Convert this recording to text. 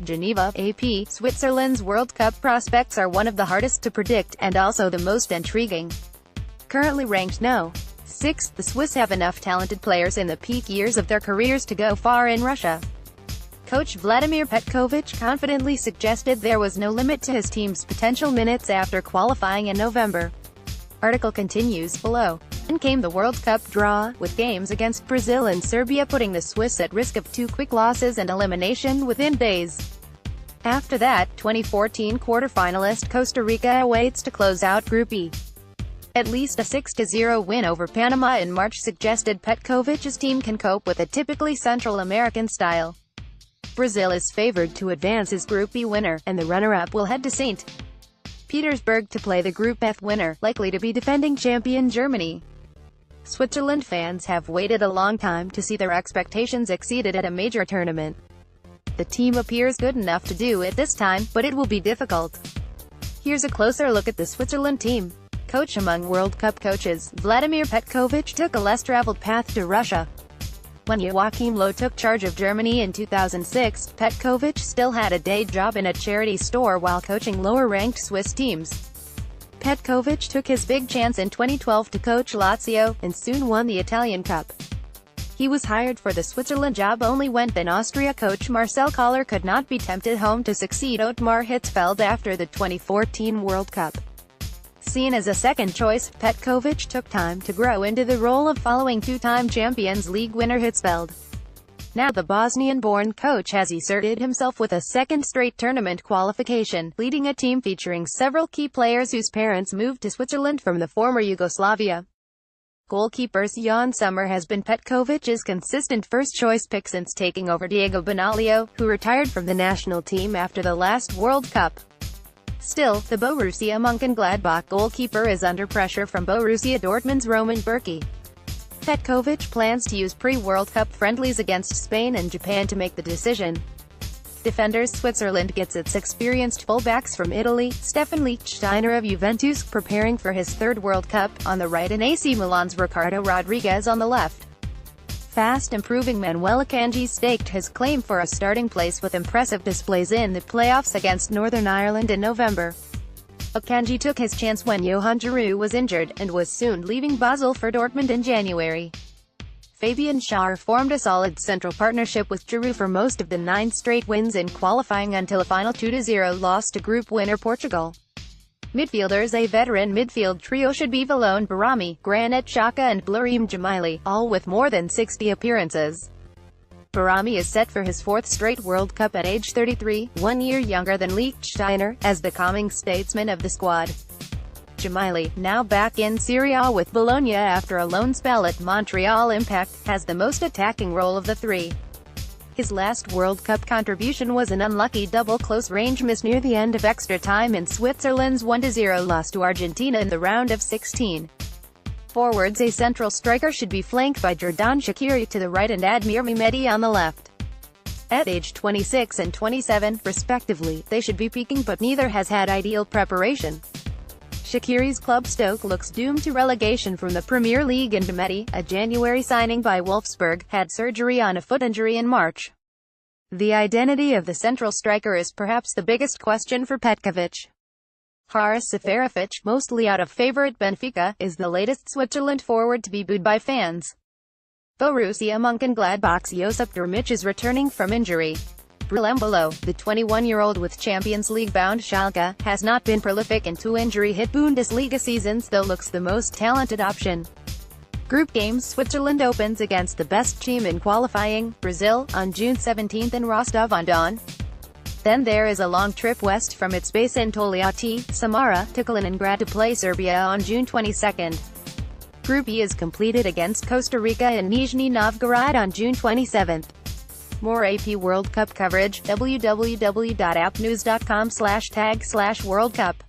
Geneva, AP, Switzerland's World Cup prospects are one of the hardest to predict, and also the most intriguing. Currently ranked No. 6, the Swiss have enough talented players in the peak years of their careers to go far in Russia. Coach Vladimir Petkovic confidently suggested there was no limit to his team's potential minutes after qualifying in November. Article continues below. Then came the World Cup draw, with games against Brazil and Serbia putting the Swiss at risk of 2 quick losses and elimination within days. After that, 2014 quarter-finalist Costa Rica awaits to close out Group E. At least a 6-0 win over Panama in March suggested Petkovic's team can cope with a typically Central American style. Brazil is favored to advance as Group B winner, and the runner-up will head to St. Petersburg to play the Group F winner, likely to be defending champion Germany. Switzerland fans have waited a long time to see their expectations exceeded at a major tournament. The team appears good enough to do it this time, but it will be difficult. Here's a closer look at the Switzerland team. Coach among World Cup coaches, Vladimir Petkovic took a less traveled path to Russia. When Joachim Low took charge of Germany in 2006, Petkovic still had a day job in a charity store while coaching lower-ranked Swiss teams. Petkovic took his big chance in 2012 to coach Lazio, and soon won the Italian Cup. He was hired for the Switzerland job only when then Austria coach Marcel Koller could not be tempted home to succeed Ottmar Hitzfeld after the 2014 World Cup. Seen as a second choice, Petkovic took time to grow into the role of following two-time Champions League winner Hitzfeld. Now the Bosnian-born coach has asserted himself with a second straight tournament qualification, leading a team featuring several key players whose parents moved to Switzerland from the former Yugoslavia. Goalkeeper Jan Sommer has been Petkovic's consistent first-choice pick since taking over Diego Benaglio, who retired from the national team after the last World Cup. Still, the Borussia Mönchengladbach goalkeeper is under pressure from Borussia Dortmund's Roman Bürki. Petkovic plans to use pre-World Cup friendlies against Spain and Japan to make the decision. Defenders Switzerland gets its experienced fullbacks from Italy, Stefan Lichtsteiner of Juventus, preparing for his third World Cup, on the right, and AC Milan's Ricardo Rodriguez on the left. Fast improving Manuel Akanji staked his claim for a starting place with impressive displays in the playoffs against Northern Ireland in November. Akanji took his chance when Johan Giroud was injured, and was soon leaving Basel for Dortmund in January. Fabian Schär formed a solid central partnership with Giroud for most of the 9 straight wins in qualifying until a final 2-0 loss to group winner Portugal. Midfielders. A veteran midfield trio should be Valone Barami, Granit Xhaka and Blurrim Jemili, all with more than 60 appearances. Barami is set for his 4th straight World Cup at age 33, 1 year younger than Lichtsteiner, as the calming statesman of the squad. Jemili, now back in Serie A with Bologna after a loan spell at Montreal Impact, has the most attacking role of the three. His last World Cup contribution was an unlucky double close-range miss near the end of extra time in Switzerland's 1-0 loss to Argentina in the round of 16. Forwards. A central striker should be flanked by Xherdan Shaqiri to the right and Admir Mehmedi on the left. At age 26 and 27, respectively, they should be peaking, but neither has had ideal preparation. Shaqiri's club Stoke looks doomed to relegation from the Premier League, and Mehmedi, a January signing by Wolfsburg, had surgery on a foot injury in March. The identity of the central striker is perhaps the biggest question for Petkovic. Haris Seferovic, mostly out of favour at Benfica, is the latest Switzerland forward to be booed by fans. Borussia Mönchengladbach's Josip Drmic is returning from injury. Below, the 21-year-old with Champions League-bound Schalke, has not been prolific in 2 injury-hit Bundesliga seasons, though looks the most talented option. Group games. Switzerland opens against the best team in qualifying, Brazil, on June 17 in Rostov-on-Don. Then there is a long trip west from its base in Toliati, Samara, to Kaliningrad to play Serbia on June 22. Group E is completed against Costa Rica in Nizhny Novgorod on June 27. More AP World Cup coverage, www.appnews.com/tag/World Cup.